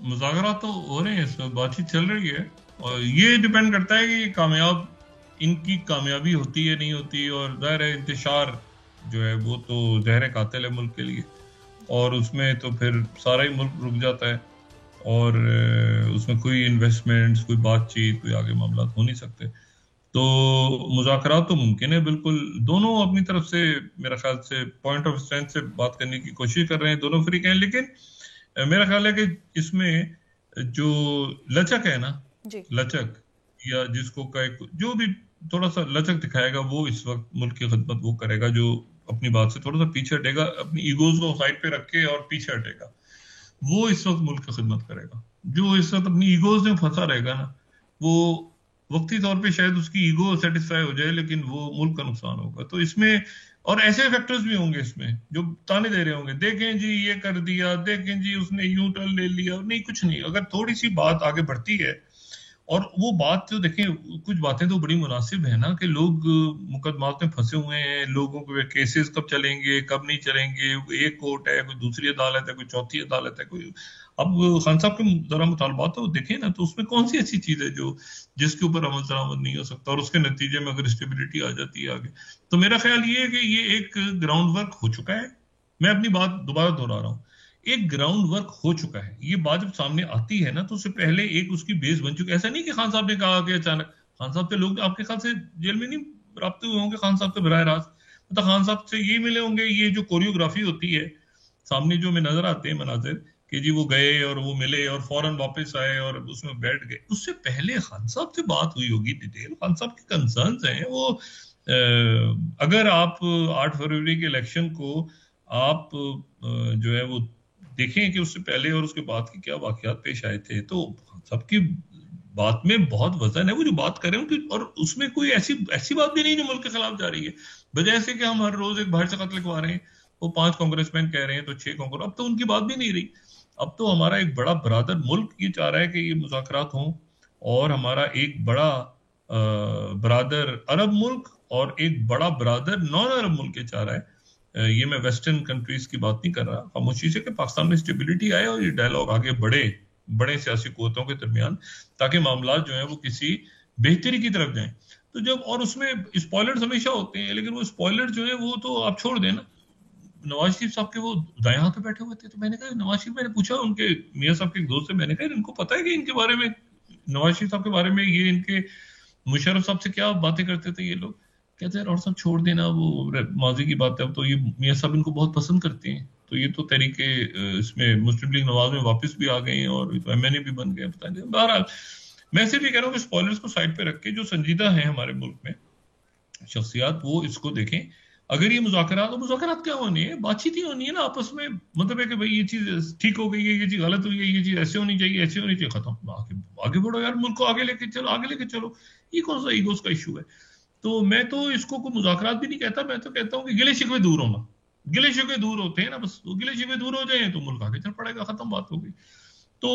मुज़ाकरात तो हो रहे हैं, इस वक्त बातचीत चल रही है। और ये डिपेंड करता है कि इनकी कामयाबी होती है नहीं होती। और ज़ाहिर है इंतशार जो है वो तो जहर कातिल है मुल्क के लिए, और उसमें तो फिर सारा ही मुल्क रुक जाता है, और उसमें कोई इन्वेस्टमेंट्स, कोई बातचीत, कोई आगे मामला हो नहीं सकते। तो मुज़ाकरात तो मुमकिन है बिल्कुल। दोनों अपनी तरफ से मेरा ख्याल से पॉइंट ऑफ स्ट्रेंथ से बात करने की कोशिश कर रहे हैं, दोनों फ्री हैं। लेकिन मेरा ख्याल है कि इसमें जो लचक है ना, जी लचक, या जिसको जो भी थोड़ा सा लचक दिखाएगा, वो इस वक्त मुल्क की खिदमत वो करेगा। जो अपनी बात से थोड़ा सा पीछे हटेगा, अपनी ईगोज को साइड पे रख के और पीछे हटेगा, वो इस वक्त मुल्क की खिदमत करेगा। जो इस वक्त अपनी ईगोज में फंसा रहेगा ना, वो वक्ती तौर पे शायद उसकी ईगो सेटिस्फाई हो जाए, लेकिन वो मुल्क का नुकसान होगा। तो इसमें और ऐसे फैक्टर्स भी होंगे इसमें जो ताने दे रहे होंगे, देखें जी ये कर दिया, देखें जी उसने यू टर्न ले लिया। नहीं, कुछ नहीं। अगर थोड़ी सी बात आगे बढ़ती है, और वो बात जो देखें, कुछ बातें तो बड़ी मुनासिब है ना कि लोग मुकदमात में फंसे हुए हैं, लोगों के केसेस कब चलेंगे कब नहीं चलेंगे, एक कोर्ट है, कोई दूसरी अदालत है, कोई चौथी अदालत है, कोई। अब खान साहब के जरा मुतालबात तो देखें ना, तो उसमें कौन सी ऐसी चीज है जो जिसके ऊपर अमल दरामद नहीं हो सकता, और उसके नतीजे में अगर स्टेबिलिटी आ जाती है आगे। तो मेरा ख्याल ये है कि ये एक ग्राउंड वर्क हो चुका है। मैं अपनी बात दोबारा दोहरा रहा हूँ, एक ग्राउंड वर्क हो चुका है। ये बात जब सामने आती है ना, तो उससे पहले एक उसकी बेस बन चुकी है। ऐसा नहीं कि खान साहब ने कहा कि अचानक, खान साहब से लोग आपके ख्याल से जेल में नहीं राब्ते हुए होंगे खान साहब से बराह रास्त? मतलब खान साहब से ये मिले होंगे, ये जो कोरियोग्राफी होती है सामने जो में नजर आते हैं मनाजिर कि जी वो गए और वो मिले और फौरन वापस आए और उसमें बैठ गए, उससे पहले खान साहब से बात हुई होगी डिटेल। खान साहब के कंसर्न्स हैं वो। अगर आप 8 फरवरी के इलेक्शन को आप जो है वो देखें कि उससे पहले और उसके बाद की क्या वाकयात पेश आए थे, तो सबकी बात में बहुत वजन है। वो जो बात कर रहे हैं उनकी, और उसमें कोई ऐसी ऐसी बात भी नहीं जो मुल्क के खिलाफ जा रही है। बजाय से कि हम हर रोज एक बाहर से खत लिखवा रहे हैं, वो 5 कांग्रेसमैन कह रहे हैं तो 6 कांग्रेस, अब तो उनकी बात भी नहीं रही। अब तो हमारा एक बड़ा ब्रादर मुल्क ये चाह रहा है कि ये मुज़ाकरात हों, और हमारा एक बड़ा ब्रादर अरब मुल्क और एक बड़ा ब्रादर नॉन अरब मुल्क ये चाह रहा है। ये मैं वेस्टर्न कंट्रीज की बात नहीं कर रहा, खामोशी से, कि पाकिस्तान में स्टेबिलिटी आए और ये डायलॉग आगे बढ़े बड़े सियासी कुव्वतों के दरमियान, ताकि मामला जो है वो किसी बेहतरी की तरफ जाएं। तो जब, और उसमें स्पॉयलर्स हमेशा होते हैं, लेकिन वो स्पॉयलर जो है वो तो आप छोड़ देना। नवाज शरीफ साहब के वो दाएं हाथ पे बैठे हुए थे, तो मैंने कहा नवाज शरीफ, मैंने पूछा उनके मियां साहब के एक दोस्त से, मैंने कहा इनको पता है कि इनके बारे में, नवाज शरीफ साहब के बारे में, ये इनके मुशर्रफ साहब से क्या बातें करते थे ये लोग, कहते हैं और सब छोड़ देना, वो माजी की बात है, अब तो ये मियां साहब इनको बहुत पसंद करते हैं, तो ये तो तरीके इसमें मुस्लिम लीग नवाज में वापस भी आ गए हैं और तो एमएनए भी बन गए, पता नहीं। बहरहाल मैं सिर्फ ये कह रहा हूँ कि स्पॉयलर्स को साइड पे रख के जो संजीदा है हमारे मुल्क में शख्सियात, वो इसको देखें। अगर ये मुज़ाकरात, तो मुज़ाकरात क्या होनी है, बातचीत ही होनी है ना आपस में, मतलब है कि भाई ये चीज ठीक हो गई है, ये चीज गलत हुई है, ये चीज ऐसे होनी चाहिए, ऐसे होनी चाहिए, खत्म, आगे आगे बढ़ो यार, मुल्क को आगे लेके चलो, आगे लेके चलो। ये कौन सा ईगोस का इशू है? तो मैं तो इसको कोई मुज़ाकरात भी नहीं कहता, मैं तो कहता हूँ कि गिले शिकवे दूर होना, गिले शिकवे दूर होते हैं ना, बस वो गिले शिकवे दूर हो जाए तो मुल्क आगे चल पड़ेगा, खत्म बात हो गई। तो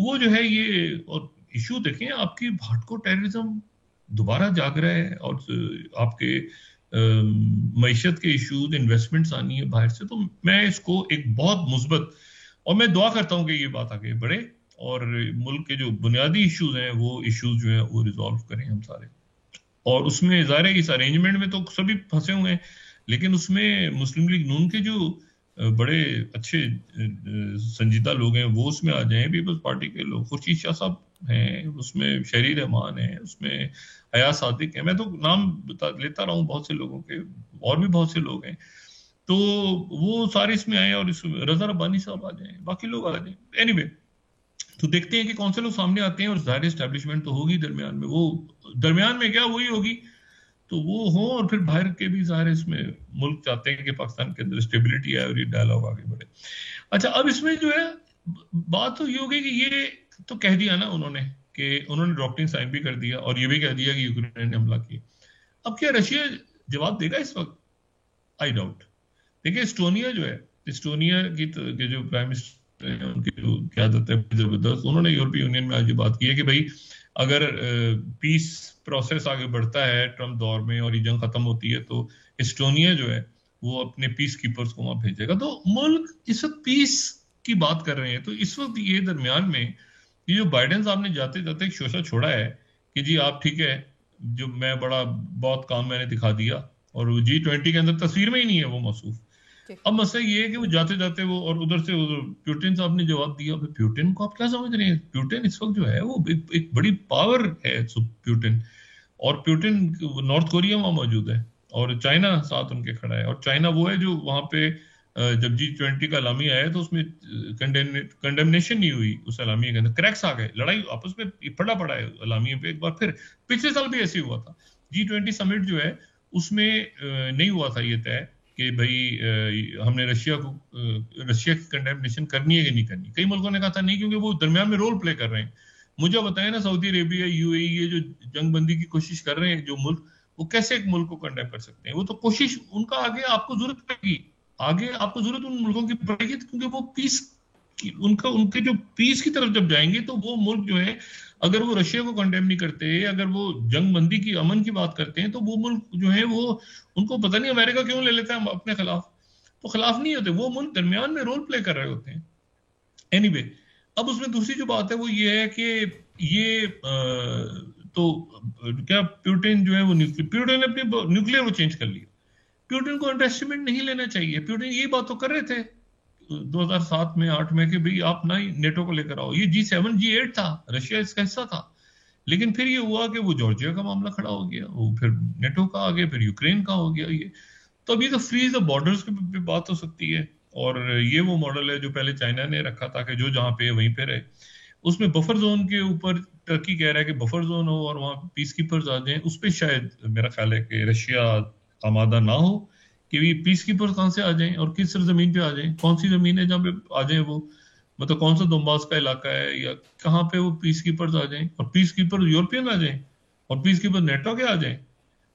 वो जो है ये, और इशू देखें, आपकी भाटको टेररिज्म दोबारा जाग रहा है, और आपके मईशत के इश्यूज, इन्वेस्टमेंट्स आनी है बाहर से, तो मैं इसको एक बहुत मुस्बत, और मैं दुआ करता हूं कि ये बात आगे बढ़े और मुल्क के जो बुनियादी इश्यूज हैं वो इश्यूज जो है वो रिजॉल्व करें हम सारे। और उसमें ज़ाहिर है इस अरेंजमेंट में तो सभी फंसे हुए हैं, लेकिन उसमें मुस्लिम लीग नून के जो बड़े अच्छे संजीदा लोग हैं वो उसमें आ जाएं, पीपल्स पार्टी के लोग, खुर्शीद शाह साहब हैं उसमें, शहरी रहमान है उसमें, अयाज सादिक है, मैं तो नाम लेता रहा हूँ बहुत से लोगों के, और भी बहुत से लोग हैं, तो वो सारे इसमें आए, और इसमें रजा रब्बानी साहब आ जाएं, बाकी लोग आ जाएं, एनीवे तो देखते हैं कि कौन से लोग सामने आते हैं, और जाहिर एस्टेब्लिशमेंट तो होगी दरमियान में, वो दरमियान में क्या वही होगी, तो वो हो, और फिर बाहर के भी ज़ाहिर इसमें मुल्क चाहते हैं कि पाकिस्तान के अंदर स्टेबिलिटी आए और ये डायलॉग आगे बढ़े। अच्छा, अब इसमें जो है बात तो ये होगी कि ये तो कह दिया ना उन्होंने, कि उन्होंने डॉक्टरिन साइन भी कर दिया और ये भी कह दिया कि यूक्रेन ने हमला किया। अब क्या रशिया जवाब देगा इस वक्त? I doubt. देखिए एस्टोनिया जो है, एस्टोनिया की के जो प्राइम मिनिस्टर हैं, उनकी जो क़यादत है जबरदस्त, उन्होंने यूरोपीय यूनियन में आज ये बात की है कि भाई अगर पीस प्रोसेस आगे बढ़ता है ट्रम्प दौर में और ये जंग खत्म होती है, तो एस्टोनिया जो है वो अपने पीस कीपर्स को वहां भेजेगा। तो मुल्क इस वक्त पीस की बात कर रहे हैं, तो इस वक्त ये दरमियान में ये जो बाइडेन साहब ने जाते जाते एक शोशा छोड़ा है कि जी आप ठीक है, जो मैं बड़ा बहुत काम मैंने दिखा दिया, और वो G20 के अंदर तस्वीर में ही नहीं है वो मौसूफ। अब मसला ये है कि वो जाते जाते वो, और उधर से उधर प्यूटिन साहब ने जवाब दिया। प्यूटिन को आप क्या समझ रहे हैं? प्यूटिन इस वक्त जो है वो एक बड़ी पावर है प्यूटिन, और प्यूटिन नॉर्थ कोरिया वहां मौजूद है, और चाइना साथ उनके खड़ा है, और चाइना वो है जो वहां पे जब G20 का एलामिया आया तो उसमें कंडेमनेशन नहीं हुई, उस एलामिया के अंदर क्रैक्स आ गए, लड़ाई आपस में पड़ा पड़ा है एलामिया पे एक बार फिर। पिछले साल भी ऐसे हुआ था, G20 समिट जो है उसमें नहीं हुआ था ये तय कि भाई हमने रशिया की कंडेमनेशन करनी है कि नहीं करनी। कई मुल्कों ने कहा था नहीं, क्योंकि वो दरमियान में रोल प्ले कर रहे हैं। मुझे बताया ना, सऊदी अरेबिया, यूएई, ये जो जंग बंदी की कोशिश कर रहे हैं जो मुल्क, वो कैसे एक मुल्क को कंडेम कर सकते हैं? वो तो कोशिश उनका, आगे आपको जरूरत पड़ेगी, आगे आपको जरूरत उन मुल्कों की पड़ेगी, क्योंकि वो पीस उनका, उनके जो पीस की तरफ जब जाएंगे तो वो मुल्क जो है, अगर वो रशिया को कंडेम नहीं करते, अगर वो जंग बंदी की, अमन की बात करते हैं, तो वो मुल्क जो है वो, उनको पता नहीं अमेरिका क्यों ले लेता है अपने खिलाफ, तो खिलाफ नहीं होते, वो मुल्क दरमियान में रोल प्ले कर रहे होते हैं। एनीवे अब उसमें दूसरी जो बात है वो ये है कि ये तो क्या प्यूटिन जो है वो प्यूटिन ने अपनी न्यूक्लियर वो चेंज कर लिया। प्यूटिन को अंडरएस्टिमेट नहीं लेना चाहिए। प्यूटिन ये बात तो कर रहे थे 2007 में 8 में कि भाई आप ना ही नेटो को लेकर आओ, ये G7 G8 था, रशिया इसका हिस्सा था, लेकिन फिर ये हुआ कि वो जॉर्जिया का मामला खड़ा हो गया, वो फिर नेटो का आ गया, फिर यूक्रेन का हो गया ये। तो अभी तो फ्रीज द बॉर्डर्स की बात हो सकती है, और ये वो मॉडल है जो पहले चाइना ने रखा था कि जो जहां पे वहीं पे रहे। उसमें बफर जोन के ऊपर टर्की कह रहा है कि बफर जोन हो और वहां पीस कीपर्स आ जाएं, उस पर शायद मेरा ख्याल है कि रशिया आमादा ना हो कि पीस कीपर्स कहां से आ जाएं और किस जमीन पे आ जाएं, कौन सी जमीन है जहां पे आ जाएं वो, मतलब कौन सा दोनबास का इलाका है या कहां पे वो पीस कीपर्स आ जाएं, और पीस कीपर यूरोपियन आ जाएं और पीस कीपर नेटो के आ जाएं।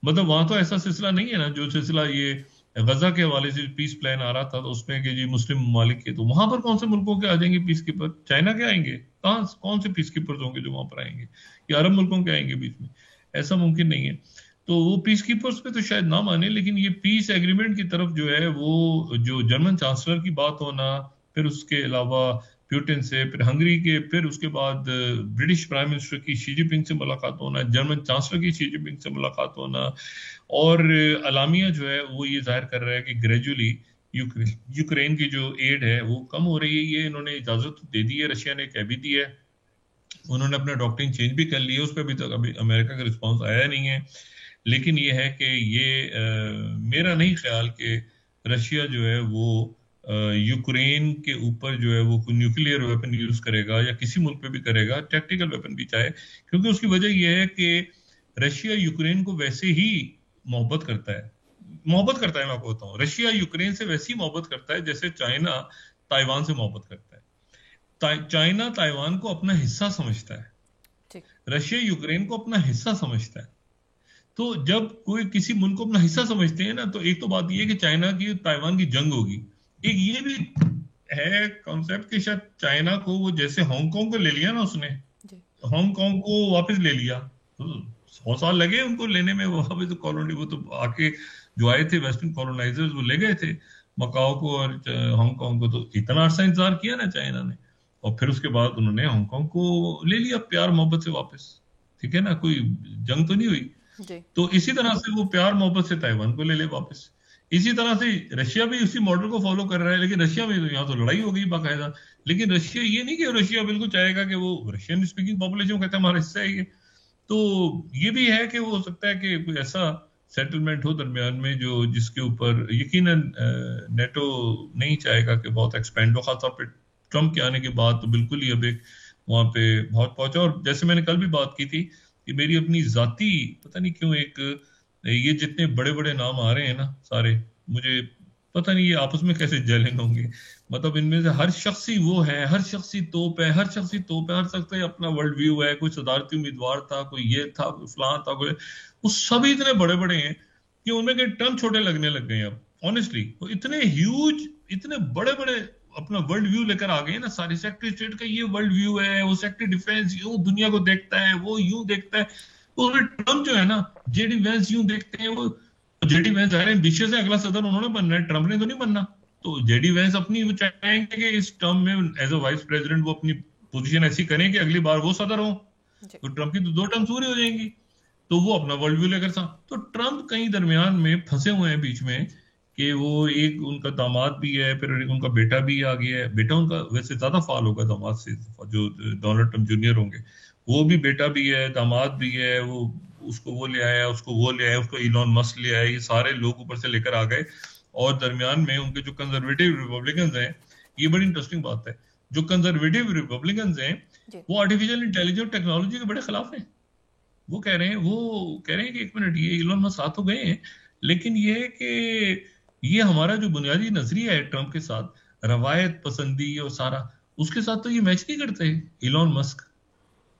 मतलब वहां तो ऐसा सिलसिला नहीं है ना जो सिलसिला ये गजा के हवाले से पीस प्लान आ रहा था, तो उसमें कि जी मुस्लिम ममालिक के, तो वहां पर कौन से मुल्कों के आ जाएंगे पीस कीपर? चाइना के आएंगे? कहां, कौन से पीस कीपर्स होंगे जो वहां पर आएंगे? या अरब मुल्कों के आएंगे बीच में? ऐसा मुमकिन नहीं है। तो वो पीस कीपर्स पे तो शायद ना माने, लेकिन ये पीस एग्रीमेंट की तरफ जो है वो, जो जर्मन चांसलर की बात होना, फिर उसके अलावा प्यूटिन से, फिर हंगरी के, फिर उसके बाद ब्रिटिश प्राइम मिनिस्टर की शी जिनपिंग से मुलाकात होना, जर्मन चांसलर की शी जिनपिंग से मुलाकात होना, और अलामिया जो है वो ये जाहिर कर रहा है कि ग्रेजुअली यूक्रेन की जो एड है वो कम हो रही है। ये इन्होंने इजाजत दे दी है, रशिया ने कह भी दी है उन्होंने अपना डॉक्ट्रिन चेंज भी कर लिया, उस पर अभी तक अभी अमेरिका का रिस्पांस आया नहीं है। लेकिन ये है कि ये मेरा नहीं ख्याल कि रशिया जो है वो यूक्रेन के ऊपर जो है वो कोई न्यूक्लियर वेपन यूज करेगा या किसी मुल्क पे भी करेगा, टैक्टिकल वेपन भी चाहे, क्योंकि उसकी वजह यह है कि रशिया यूक्रेन को वैसे ही मोहब्बत करता है, मैं आपको बताऊं, रशिया यूक्रेन से वैसी मोहब्बत करता है जैसे चाइना ताइवान से मोहब्बत करता है। चाइना ताइवान को अपना हिस्सा समझता है, रशिया यूक्रेन को अपना हिस्सा समझता है। तो जब कोई किसी मुल्क को अपना हिस्सा समझते हैं ना, तो एक तो बात ये है कि चाइना की ताइवान की जंग होगी। एक ये भी है कॉन्सेप्ट कि शायद चाइना को वो जैसे हांगकांग को ले लिया ना, उसने हांगकांग को वापस ले लिया, तो 100 साल लगे उनको लेने में, वहां पे तो कॉलोनी, वो तो आके जो आए थे वेस्टर्न कॉलोनाइजर्स वो ले गए थे मकाओ को और हांगकांग को, तो इतना अरसा इंतजार किया ना चाइना ने, और फिर उसके बाद उन्होंने हांगकांग को ले लिया प्यार मोहब्बत से वापस। ठीक है ना, कोई जंग तो नहीं हुई। तो इसी तरह से वो प्यार मोहब्बत से ताइवान को ले ले वापस। इसी तरह से रशिया भी उसी मॉडल को फॉलो कर रहा है, लेकिन रशिया में तो यहाँ तो लड़ाई हो गई बाकायदा। लेकिन रशिया ये नहीं कि रशिया बिल्कुल चाहेगा कि वो रशियन स्पीकिंग पॉपुलेशन कहता है हमारा हिस्सा है ये। तो ये भी है कि वो हो सकता है कि कोई ऐसा सेटलमेंट हो दरमियान में जो जिसके ऊपर यकीनन नेटो नहीं चाहेगा कि बहुत एक्सपेंड हो, खासतौर पर ट्रंप के आने के बाद तो बिल्कुल ही अब एक वहां पे बहुत पहुंचा। और जैसे मैंने कल भी बात की थी कि मेरी अपनी जाती पता नहीं क्यों एक ये जितने बड़े बड़े नाम आ रहे हैं ना सारे, मुझे पता नहीं ये आपस में कैसे जलन होंगे। मतलब इनमें से हर शख्सी वो है, हर शख्सी तोप है, हर शख्सी तोप है, हर शख्स अपना वर्ल्ड व्यू है। कोई सदारती उम्मीदवार था, कोई ये था, कोई फलां था, कोई वो सभी इतने बड़े बड़े हैं कि उनमें के टर्म छोटे लगने लग गए अब ऑनेस्टली। वो इतने ह्यूज, इतने बड़े बड़े अपना वर्ल्ड व्यू लेकर आ गए ना सारे। सेक्रेटरी स्टेट का ये वर्ल्ड व्यू है, वो सेक्रेटरी डिफेंस यूं दुनिया को देखता है, वो यूं देखता है। तो ट्रम्प जो है ना, जेडी वेंस यूं देखते हैं, वो जेडी वेंस जाहिर है एम्बिशियस है, अगला सदर उन्होंने बनना है, ट्रम्प ने तो नहीं बनना। तो जेडी वेंस अपनी वो चाहेंगे कि इस टर्म में एज अ वाइस प्रेसिडेंट वो अपनी पोजीशन ऐसी करें कि अगली बार वो सदर हो, तो ट्रम्प की तो 2 टर्म पूरी हो जाएंगी। तो वो अपना वर्ल्ड व्यू लेकर सा, तो ट्रम्प कहीं दरमियान में फंसे हुए हैं बीच में कि वो एक उनका दामाद भी है, फिर उनका बेटा भी आ गया है। बेटा उनका वैसे ज्यादा फाल होगा दामाद से, जो डोनाल्ड ट्रम्प जूनियर होंगे, वो भी बेटा भी है, दामाद भी है, वो उसको वो ले आया, उसको वो ले आया, उसको इलॉन मस्क ले आया, ये सारे लोग ऊपर से लेकर आ गए। और दरमियान में उनके जो कंजर्वेटिव रिपब्लिकन्स हैं, ये बड़ी इंटरेस्टिंग बात है, जो कंजर्वेटिव रिपब्लिकन्स हैं वो आर्टिफिशियल इंटेलिजेंस टेक्नोलॉजी के बड़े खिलाफ हैं। वो कह रहे हैं कि 1 मिनट, ये इलॉन मस्क साथ तो गए हैं, लेकिन ये है कि ये हमारा जो बुनियादी नजरिया है ट्रम्प के साथ, रवायत पसंदी और सारा, उसके साथ तो ये मैच नहीं करते इलॉन मस्क।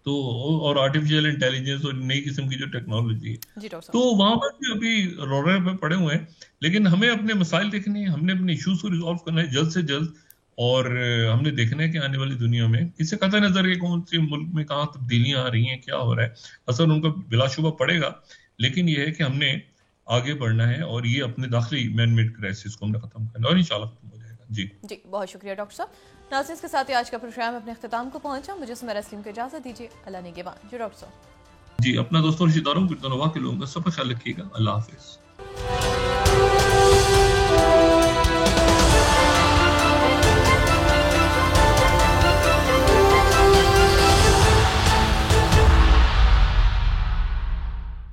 तो और आर्टिफिशियल इंटेलिजेंस और नई किस्म की जो टेक्नोलॉजी है, तो वहां पर भी अभी रोलर पे पड़े हुए हैं। लेकिन हमें अपने मसाइल देखने हैं, हमने अपने इश्यूज को रिजॉल्व करना है जल्द से जल्द, और हमने देखना है कि आने वाली दुनिया में किसे कतई नजर के कौन से मुल्क में कहाँ तब्दीलियां आ रही हैं, क्या हो रहा है, असर उनका बिलाशुबा पड़ेगा। लेकिन यह है कि हमने आगे बढ़ना है और ये अपने दाखिली मैन मेड क्राइसिस को हमने खत्म करना है, और इंशाल्लाह खत्म हो जाएगा। जी बहुत शुक्रिया डॉक्टर साहब। नाज़रीन, के साथ ही आज का प्रोग्राम अपने अख्ताम को पहुंचा। मुझे सुमेरा सलीम को इजाजत दीजिए। अल्लाह निगहबान। जी डॉक्टर साहब। जी, अपना दोस्तों रिश्तेदारों के लोगों का सब ख्याल रखिएगा। अल्लाह हाफिज।